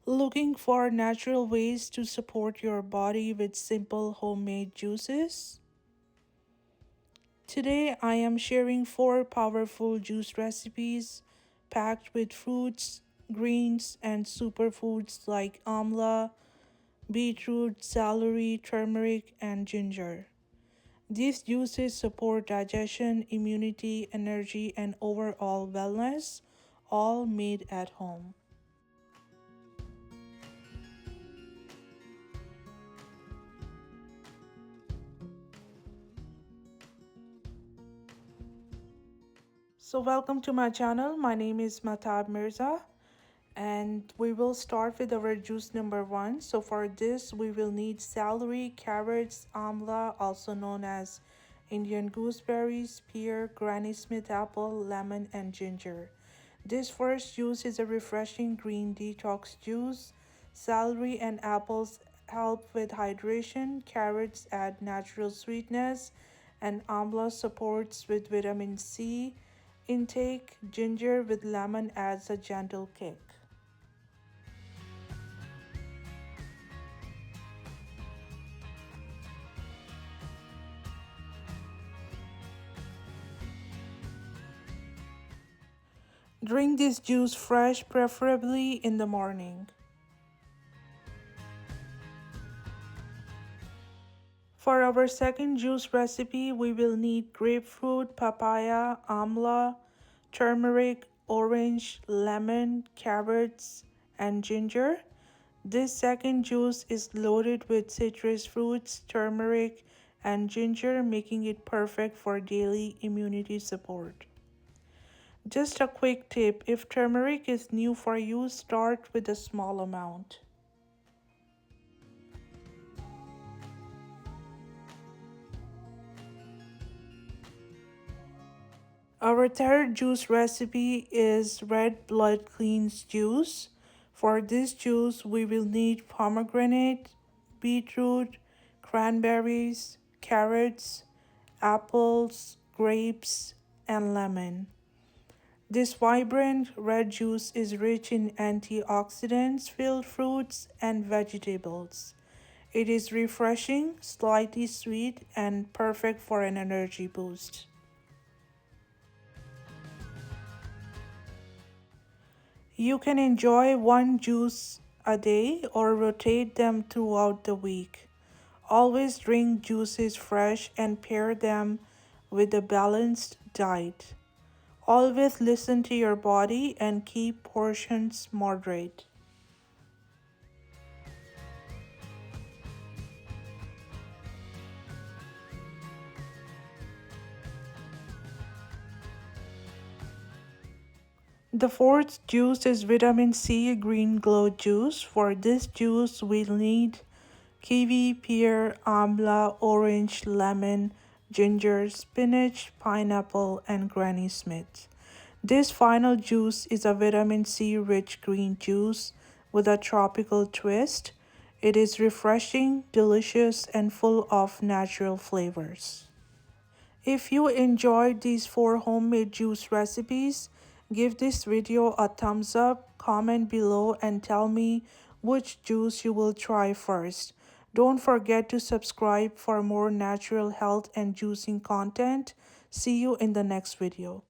Looking for natural ways to support your body with simple homemade juices? Today I am sharing 4 powerful juice recipes packed with fruits, greens, and superfoods like amla, beetroot, celery, turmeric, and ginger. These juices support digestion, immunity, energy, and overall wellness, all made at home. So, welcome to my channel. My name is Matab Mirza, and we will start with our juice number 1. So, for this, we will need celery, carrots, amla, also known as Indian gooseberries, pear, Granny Smith apple, lemon, and ginger. This first juice is a refreshing green detox juice. Celery and apples help with hydration, carrots add natural sweetness, and amla supports with vitamin C intake. Ginger with lemon adds a gentle kick. Drink this juice fresh, preferably in the morning. For our second juice recipe, we will need grapefruit, papaya, amla, turmeric, orange, lemon, carrots, and ginger. This second juice is loaded with citrus fruits, turmeric, and ginger, making it perfect for daily immunity support. Just a quick tip, if turmeric is new for you, start with a small amount. Our third juice recipe is red blood cleanse juice. For this juice, we will need pomegranate, beetroot, cranberries, carrots, apples, grapes, and lemon. This vibrant red juice is rich in antioxidants filled fruits and vegetables. It is refreshing, slightly sweet, and perfect for an energy boost. You can enjoy one juice a day or rotate them throughout the week. Always drink juices fresh and pair them with a balanced diet. Always listen to your body and keep portions moderate. The fourth juice is vitamin C green glow juice. For this juice, we'll need kiwi, pear, amla, orange, lemon, ginger, spinach, pineapple, and Granny Smith. This final juice is a vitamin C rich green juice with a tropical twist. It is refreshing, delicious, and full of natural flavors. If you enjoyed these 4 homemade juice recipes, give this video a thumbs up, comment below, and tell me which juice you will try first. Don't forget to subscribe for more natural health and juicing content. See you in the next video.